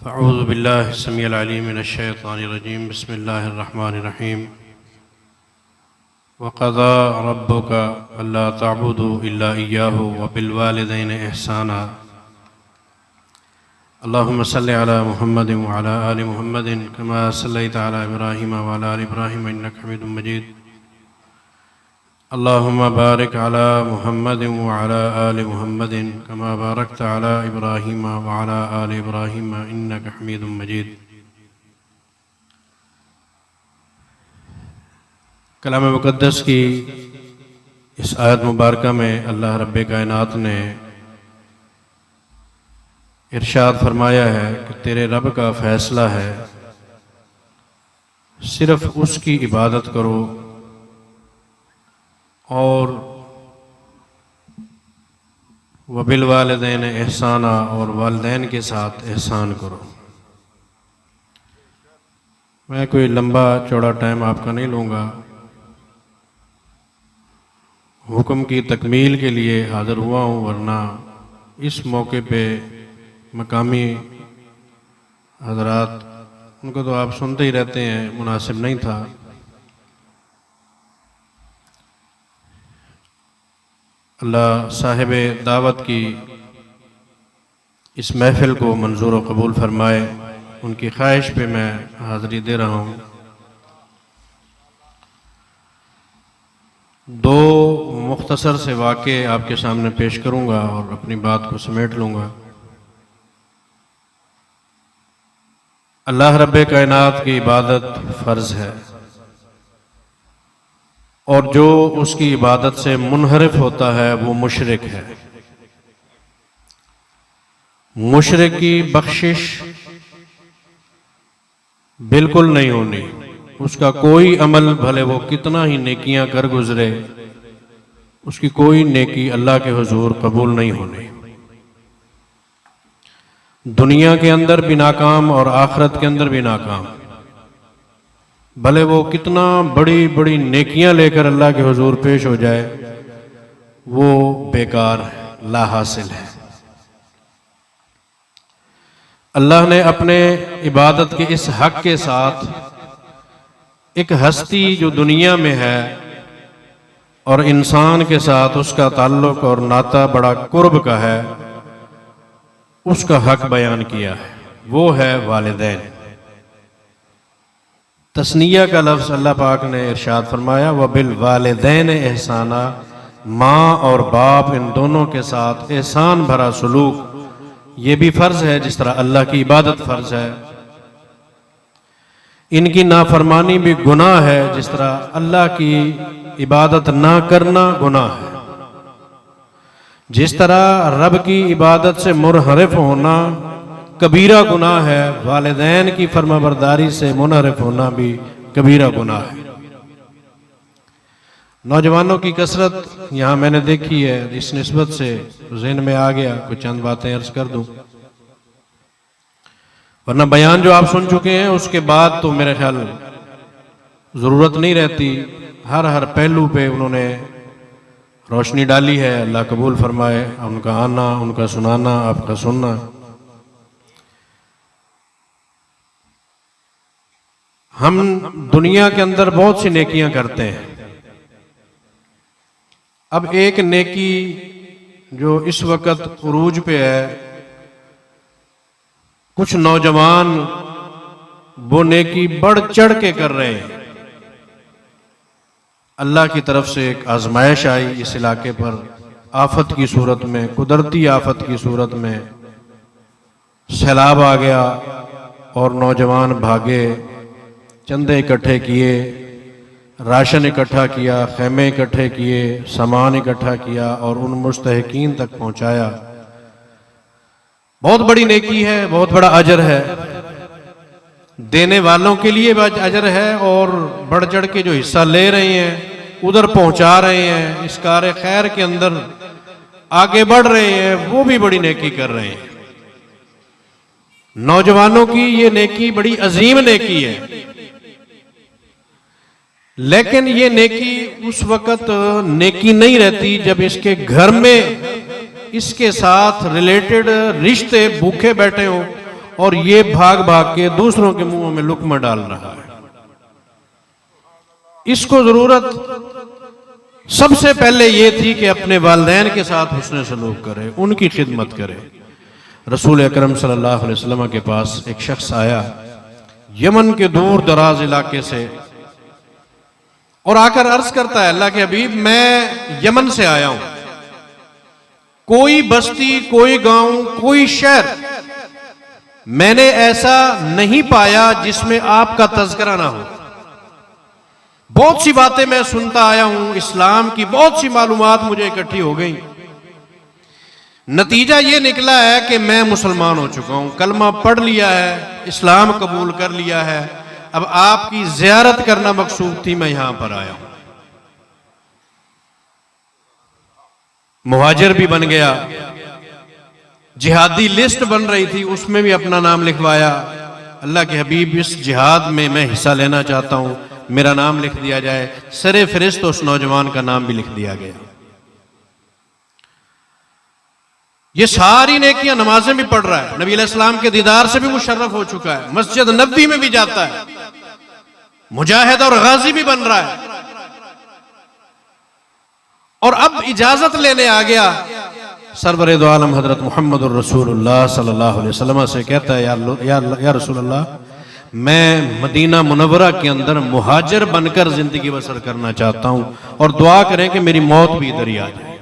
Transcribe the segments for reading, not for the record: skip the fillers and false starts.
اعوذ باللہ السمیع العلیم من الشیطان الرجیم بسم اللہ الرحمن الرحیم وقضى ربك الا تعبدوا الا اياه وبالوالدين احسانا اللهم صل على محمد وعلى آل محمد كما صليت على ابراہیم وعلى آل ابراہیم انك حمید مجید اللهم بارك على محمد وعلى آل محمد كما باركت على ابراہیم وعلى آل ابراہیم انك حمید مجید۔ کلام مقدس کی اس آیت مبارکہ میں اللہ رب کائنات نے ارشاد فرمایا ہے کہ تیرے رب کا فیصلہ ہے صرف اس کی عبادت کرو اور وبالوالدین احسانا اور والدین کے ساتھ احسان کرو۔ میں کوئی لمبا چوڑا ٹائم آپ کا نہیں لوں گا، حکم کی تکمیل کے لیے حاضر ہوا ہوں، ورنہ اس موقع پہ مقامی حضرات ان کو تو آپ سنتے ہی رہتے ہیں، مناسب نہیں تھا۔ اللہ صاحب دعوت کی اس محفل کو منظور و قبول فرمائے، ان کی خواہش پہ میں حاضری دے رہا ہوں۔ دو مختصر سے واقعے آپ کے سامنے پیش کروں گا اور اپنی بات کو سمیٹ لوں گا۔ اللہ رب کائنات کی عبادت فرض ہے، اور جو اس کی عبادت سے منحرف ہوتا ہے وہ مشرک ہے۔ مشرک کی بخشش بالکل نہیں ہونی، اس کا کوئی عمل بھلے وہ کتنا ہی نیکیاں کر گزرے، اس کی کوئی نیکی اللہ کے حضور قبول نہیں ہونی۔ دنیا کے اندر بھی ناکام اور آخرت کے اندر بھی ناکام، بھلے وہ کتنا بڑی بڑی نیکیاں لے کر اللہ کے حضور پیش ہو جائے، وہ بیکار ہے، لا حاصل ہے۔ اللہ نے اپنے عبادت کے اس حق کے ساتھ ایک ہستی جو دنیا میں ہے اور انسان کے ساتھ اس کا تعلق اور ناطہ بڑا قرب کا ہے، اس کا حق بیان کیا ہے، وہ ہے والدین۔ تثنیہ کا لفظ اللہ پاک نے ارشاد فرمایا وَبِالْوَالِدَيْنِ احسانًا، ماں اور باپ ان دونوں کے ساتھ احسان بھرا سلوک، یہ بھی فرض ہے جس طرح اللہ کی عبادت فرض ہے۔ ان کی نافرمانی بھی گناہ ہے جس طرح اللہ کی عبادت نہ کرنا گناہ ہے۔ جس طرح رب کی عبادت سے منحرف ہونا کبیرہ گناہ ہے، والدین کی فرمانبرداری سے منحرف ہونا بھی کبیرہ گناہ ہے۔ نوجوانوں کی کثرت یہاں میں نے دیکھی ہے، اس نسبت سے ذہن میں آ گیا کچھ چند باتیں عرض کر دوں، ورنہ بیان جو آپ سن چکے ہیں اس کے بعد تو میرے خیال ضرورت نہیں رہتی۔ ہر پہلو پہ انہوں نے روشنی ڈالی ہے، اللہ قبول فرمائے، ان کا آنا، ان کا سنانا، آپ کا سننا۔ ہم دنیا کے اندر بہت سی نیکیاں کرتے ہیں، اب ایک نیکی جو اس وقت عروج پہ ہے، کچھ نوجوان وہ نیکی بڑھ چڑھ کے کر رہے ہیں۔ اللہ کی طرف سے ایک آزمائش آئی اس علاقے پر، آفت کی صورت میں، قدرتی آفت کی صورت میں سیلاب آ گیا اور نوجوان بھاگے، چندے اکٹھے کیے، راشن اکٹھا کیا، خیمے اکٹھے کیے، سامان اکٹھا کیا اور ان مستحقین تک پہنچایا۔ بہت بڑی نیکی ہے، بہت بڑا اجر ہے، دینے والوں کے لیے اجر ہے، اور بڑھ چڑھ کے جو حصہ لے رہے ہیں ادھر پہنچا رہے ہیں، اس کار خیر کے اندر آگے بڑھ رہے ہیں، وہ بھی بڑی نیکی کر رہے ہیں۔ نوجوانوں کی یہ نیکی بڑی عظیم نیکی ہے، لیکن یہ نیکی اس وقت نیکی نہیں رہتی جب اس کے گھر میں اس کے ساتھ ریلیٹڈ رشتے بھوکے بیٹھے ہوں اور یہ بھاگ بھاگ کے دوسروں کے منہوں میں لقمہ ڈال رہا ہے۔ اس کو ضرورت سب سے پہلے یہ تھی کہ اپنے والدین کے ساتھ حسن سلوک کرے، ان کی خدمت کرے۔ رسول اکرم صلی اللہ علیہ وسلم کے پاس ایک شخص آیا یمن کے دور دراز علاقے سے، اور آ کر عرض کرتا ہے، اللہ کے حبیب میں یمن سے آیا ہوں، کوئی بستی، کوئی گاؤں، کوئی شہر میں نے ایسا نہیں پایا جس میں آپ کا تذکرہ نہ ہو۔ بہت سی باتیں میں سنتا آیا ہوں، اسلام کی بہت سی معلومات مجھے اکٹھی ہو گئیں، نتیجہ یہ نکلا ہے کہ میں مسلمان ہو چکا ہوں، کلمہ پڑھ لیا ہے، اسلام قبول کر لیا ہے، اب آپ کی زیارت کرنا مقصود تھی، میں یہاں پر آیا ہوں۔ مہاجر بھی بن گیا، جہادی لسٹ بن رہی تھی، اس میں بھی اپنا نام لکھوایا، اللہ کے حبیب اس جہاد میں میں حصہ لینا چاہتا ہوں، میرا نام لکھ دیا جائے۔ سر فہرست اس نوجوان کا نام بھی لکھ دیا گیا۔ یہ ساری نیکیاں، نمازیں بھی پڑھ رہا ہے، نبی علیہ السلام کے دیدار سے بھی مشرف ہو چکا ہے، مسجد نبوی میں بھی جاتا ہے، مجاہد اور غازی بھی بن رہا ہے، اور اب اجازت لینے آ گیا سرور دو عالم حضرت محمد الرسول اللہ صلی اللہ علیہ وسلم سے، کہتا ہے یا رسول اللہ، میں مدینہ منورہ کے اندر مہاجر بن کر زندگی بسر کرنا چاہتا ہوں، اور دعا کریں کہ میری موت بھی ادھر ہی آ جائے۔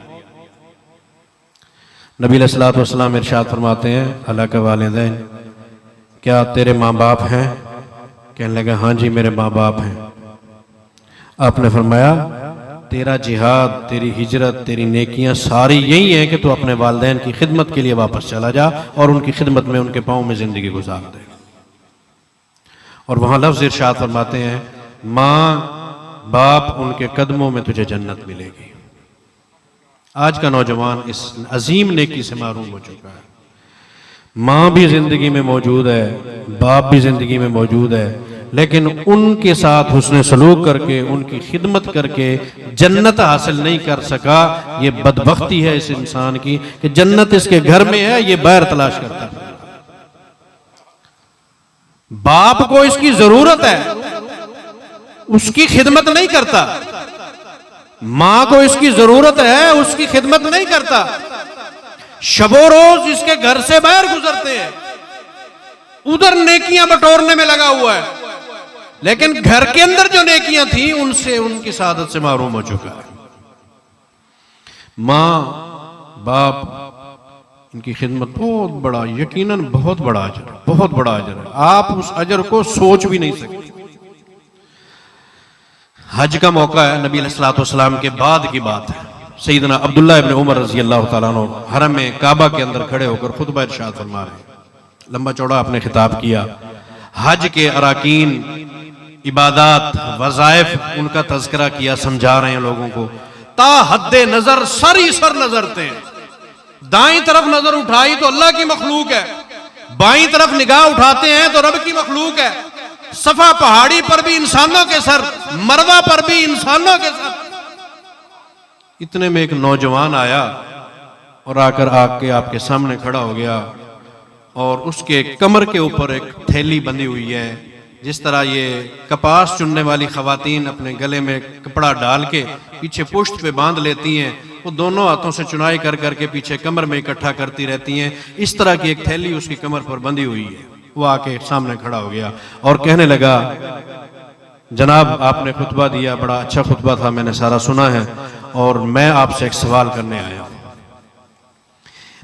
نبی علیہ السلام ارشاد فرماتے ہیں، اللہ کے والدین، کیا تیرے ماں باپ ہیں؟ کہنے لگا ہاں جی میرے ماں باپ ہیں۔ آپ نے فرمایا تیرا جہاد، تیری ہجرت، تیری نیکیاں ساری یہی ہیں کہ تو اپنے والدین کی خدمت کے لیے واپس چلا جا اور ان کی خدمت میں، ان کے پاؤں میں زندگی گزار دے۔ اور وہاں لفظ ارشاد فرماتے ہیں، ماں باپ ان کے قدموں میں تجھے جنت ملے گی۔ آج کا نوجوان اس عظیم نیکی سے محروم ہو چکا ہے۔ ماں بھی زندگی میں موجود ہے، باپ بھی زندگی میں موجود ہے، لیکن ان کے ساتھ حسن سلوک کر کے، ان کی خدمت کر کے جنت حاصل نہیں کر سکا۔ یہ بدبختی ہے اس انسان کی کہ جنت اس کے گھر میں ہے، یہ باہر تلاش کرتا ہے۔ باپ کو اس کی ضرورت ہے، اس کی خدمت نہیں کرتا، ماں کو اس کی ضرورت ہے، اس کی خدمت نہیں کرتا، شب و روز اس کے گھر سے باہر گزرتے ہیں، ادھر نیکیاں بٹورنے میں لگا ہوا ہے، لیکن گھر کے اندر جو نیکیاں تھیں ان سے، ان کی سعادت سے محروم ہو چکا ہے۔ ماں باپ ان کی خدمت بہت بڑا، یقیناً بہت بڑا اجر ہے، بہت بڑا اجر ہے، آپ اس اجر کو سوچ بھی نہیں سکتے۔ حج کا موقع ہے، نبی علیہ السلام کے بعد کی بات ہے، سیدنا عبداللہ ابن عمر رضی اللہ تعالیٰ عنہ حرم میں کعبہ کے اندر کھڑے ہو کر خطبہ ارشاد فرما رہے ہیں، لمبا چوڑا آپ نے خطاب کیا، حج کے اراکین، عبادات، وظائف، ان کا تذکرہ کیا، سمجھا رہے ہیں لوگوں کو۔ تا حد نظر سری سر نظر تھے، دائیں طرف نظر اٹھائی تو اللہ کی مخلوق ہے، بائیں طرف نگاہ اٹھاتے ہیں تو رب کی مخلوق ہے، صفا پہاڑی پر بھی انسانوں کے سر، مروہ پر بھی انسانوں کے سر۔ اتنے میں ایک نوجوان آیا اور آ کر آپ کے سامنے کھڑا ہو گیا، اور اس کے کمر کے اوپر ایک تھیلی بندھی ہوئی ہے، جس طرح یہ کپاس چننے والی خواتین اپنے گلے میں کپڑا ڈال کے پیچھے پشت پہ باندھ لیتی ہیں، وہ دونوں ہاتھوں سے چنائی کر کر کے پیچھے کمر میں اکٹھا کرتی رہتی ہیں، اس طرح کی ایک تھیلی اس کی کمر پر بندھی ہوئی ہے۔ وہ آ کے سامنے کھڑا ہو گیا اور کہنے لگا، جناب آپ نے خطبہ دیا، بڑا اچھا خطبہ تھا، میں نے سارا سنا ہے، اور میں آپ سے ایک سوال کرنے آیا ہوں۔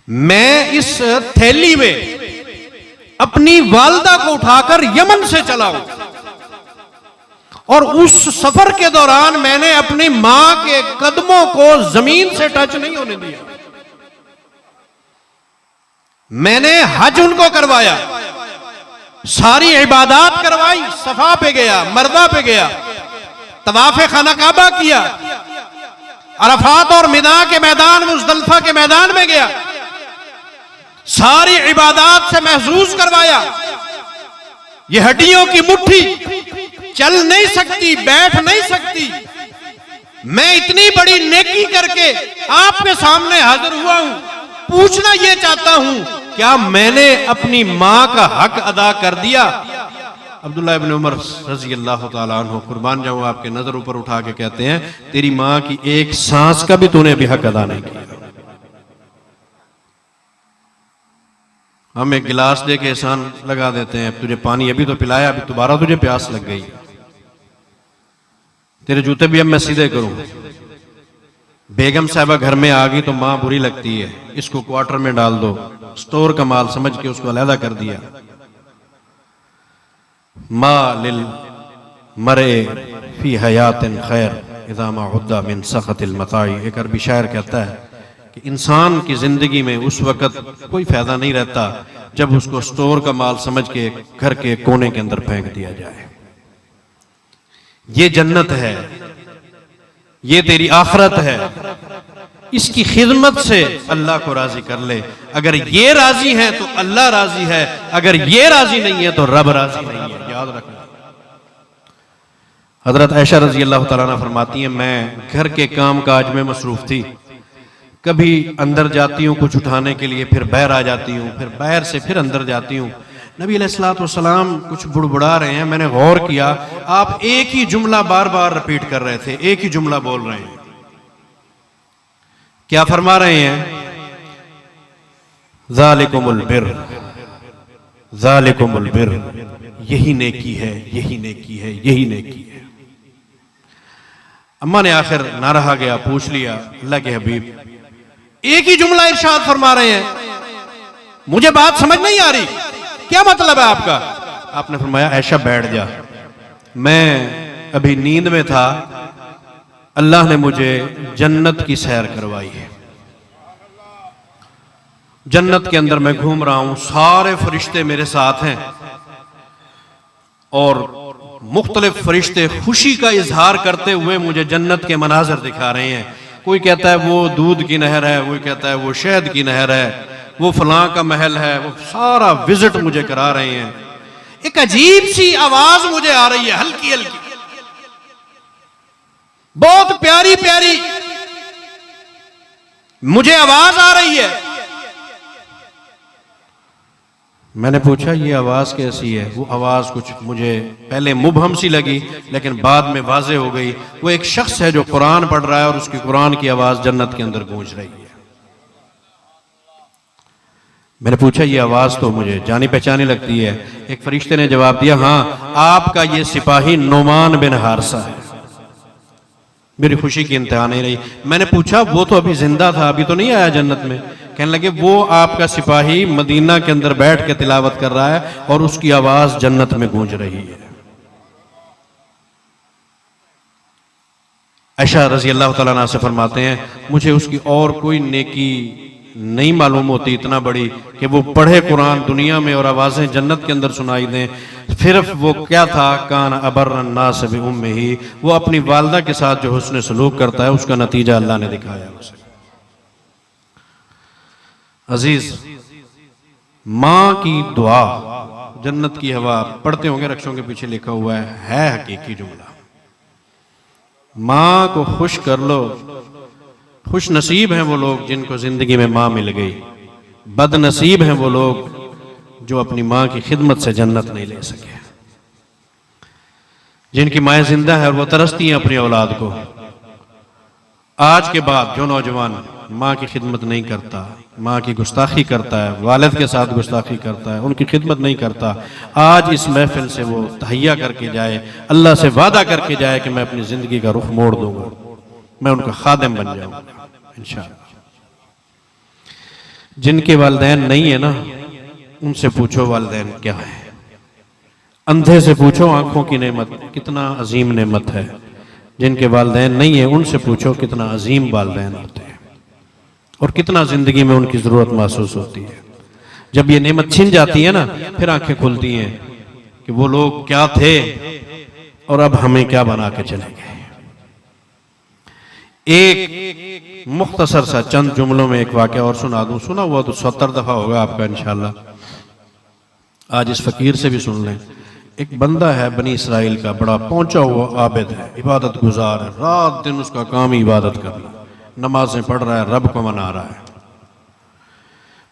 میں اس تھیلی میں اپنی والدہ کو اٹھا کر یمن سے چلا ہوں، اور اس سفر کے دوران میں نے اپنی ماں کے قدموں کو زمین سے ٹچ نہیں ہونے دیا، میں نے حج ان کو کروایا، ساری عبادات کروائی، صفا پہ گیا، مروہ پہ گیا، طواف خانہ کعبہ کیا، عرفات اور منا کے میدان، مزدلفہ کے میدان میں گیا، ساری عبادات سے محظوظ کروایا۔ یہ ہڈیوں کی مٹھی چل نہیں سکتی، بیٹھ نہیں سکتی، میں اتنی بڑی نیکی کر کے آپ کے سامنے حاضر ہوا ہوں، پوچھنا یہ چاہتا ہوں کیا میں نے اپنی ماں کا حق ادا کر دیا؟ عبداللہ ابن عمر رضی اللہ تعالیٰ عنہ قربان جاؤں آپ کے نظر اوپر اٹھا کے کہتے ہیں تیری ماں کی ایک سانس کا بھی تو نے ابھی حق ادا نہیں کیا۔ ہم ایک گلاس دے کے احسان لگا دیتے ہیں، تجھے پانی ابھی تو پلایا، ابھی دوبارہ تجھے پیاس لگ گئی، تیرے جوتے بھی اب میں سیدھے کروں۔ بیگم صاحبہ گھر میں آ گئی تو ماں بری لگتی ہے، اس کو کوارٹر میں ڈال دو، سٹور کا مال سمجھ کے اس کو علیحدہ کر دیا۔ ما للمرء فی حیات خیر اذا ما عد من سخط المتاع، ایک عربی شاعر کہتا ہے کہ انسان کی زندگی میں اس وقت کوئی فائدہ نہیں رہتا جب اس کو سٹور کا مال سمجھ کے گھر کے کونے کے اندر پھینک دیا جائے۔ یہ جنت ہے، یہ تیری آخرت ہے، اس کی خدمت سے اللہ کو راضی کر لے۔ اگر یہ راضی ہے تو اللہ راضی ہے، اگر یہ راضی نہیں ہے تو رب راضی نہیں ہے، یاد رکھنا۔ حضرت عائشہ رضی اللہ تعالیٰ عنہ فرماتی ہیں میں گھر کے کام کاج میں مصروف تھی، کبھی اندر جاتی ہوں کچھ اٹھانے کے لیے، پھر باہر آ جاتی ہوں، پھر باہر سے پھر اندر جاتی ہوں۔ نبی علیہ الصلوۃ والسلام کچھ بڑبڑا رہے ہیں، میں نے غور کیا آپ ایک ہی جملہ بار بار رپیٹ کر رہے تھے، ایک ہی جملہ بول رہے ہیں۔ کیا فرما رہے ہیں؟ ذالکم البر، ذالکم البر، یہی نیکی ہے، یہی نیکی ہے، یہی نیکی ہے۔ اماں نے آخر نہ رہا گیا، پوچھ لیا اللہ کے حبیب ایک ہی جملہ ارشاد فرما رہے ہیں، مجھے بات سمجھ نہیں آ رہی، کیا مطلب ہے آپ کا؟ آپ نے فرمایا عائشہ بیٹھ جا، میں ابھی نیند میں تھا، اللہ نے مجھے جنت کی سیر کروائی ہے، جنت کے اندر میں گھوم رہا ہوں، سارے فرشتے میرے ساتھ ہیں اور مختلف فرشتے خوشی کا اظہار کرتے ہوئے مجھے جنت کے مناظر دکھا رہے ہیں۔ کوئی کہتا ہے وہ دودھ کی نہر ہے، کوئی کہتا ہے وہ شہد کی نہر ہے، وہ فلاں کا محل ہے، وہ سارا وزٹ مجھے کرا رہے ہیں۔ ایک عجیب سی آواز مجھے آ رہی ہے، ہلکی ہلکی، بہت پیاری پیاری مجھے آواز آ رہی ہے۔ میں نے پوچھا یہ آواز کیسی ہے؟ وہ آواز کچھ مجھے پہلے مبہم سی لگی لیکن بعد میں واضح ہو گئی، وہ ایک شخص ہے جو قرآن پڑھ رہا ہے اور اس کی قرآن کی آواز جنت کے اندر گونج رہی ہے۔ میں نے پوچھا یہ آواز تو مجھے جانی پہچانی لگتی ہے۔ ایک فرشتے نے جواب دیا ہاں آپ کا یہ سپاہی نعمان بن حارثہ ہے۔ میری خوشی کی انتہا نہیں رہی۔ میں نے پوچھا وہ تو ابھی زندہ تھا، ابھی تو نہیں آیا جنت میں؟ کہنے لگے وہ آپ کا سپاہی مدینہ کے اندر بیٹھ کے تلاوت کر رہا ہے اور اس کی آواز جنت میں گونج رہی ہے۔ عائشہ رضی اللہ تعالیٰ عنہ سے فرماتے ہیں مجھے اس کی اور کوئی نیکی نہیں معلوم ہوتی اتنا بڑی کہ وہ پڑھے قرآن دنیا میں اور آوازیں جنت کے اندر سنائی دیں۔ صرف وہ کیا تھا کان ابر الناس بامہ، وہ اپنی والدہ کے ساتھ جو حسن سلوک کرتا ہے اس کا نتیجہ اللہ نے دکھایا اسے۔ عزیز، ماں کی دعا جنت کی ہوا، پڑھتے ہوں گے رقشوں کے پیچھے لکھا ہوا ہے حقیقی جملہ۔ ماں کو خوش کر لو، خوش نصیب ہیں وہ لوگ جن کو زندگی میں ماں مل گئی، بد نصیب ہیں وہ لوگ جو اپنی ماں کی خدمت سے جنت نہیں لے سکے۔ جن کی مائیں زندہ ہیں اور وہ ترستی ہیں اپنی اولاد کو، آج کے بعد جو نوجوان ماں کی خدمت نہیں کرتا، ماں کی گستاخی کرتا ہے، والد کے ساتھ گستاخی کرتا ہے، ان کی خدمت نہیں کرتا، آج اس محفل سے وہ تہیہ کر کے جائے، اللہ سے وعدہ کر کے جائے کہ میں اپنی زندگی کا رخ موڑ دوں گا، میں ان کا خادم بن جاؤں گا انشاءاللہ۔ جن کے والدین نہیں ہیں نا ان سے پوچھو والدین کیا ہے، اندھے سے پوچھو آنکھوں کی نعمت کتنا عظیم نعمت ہے، جن کے والدین نہیں ہیں ان سے پوچھو کتنا عظیم والدین ہوتے ہیں اور کتنا زندگی میں ان کی ضرورت محسوس ہوتی ہے۔ جب یہ نعمت چھن جاتی ہے نا پھر آنکھیں کھلتی ہیں کہ وہ لوگ کیا تھے اور اب ہمیں کیا بنا کے چلے گئے۔ ایک مختصر سا چند جملوں میں ایک واقعہ اور سنا دوں، سنا ہوا تو 70 دفعہ ہوگا آپ کا انشاءاللہ، آج اس فقیر سے بھی سن لیں۔ ایک بندہ ہے بنی اسرائیل کا، بڑا پہنچا ہوا عابد ہے، عبادت گزار ہے، رات دن اس کا کام ہی عبادت کرنا، نمازیں پڑھ رہا ہے، رب کو منا رہا ہے۔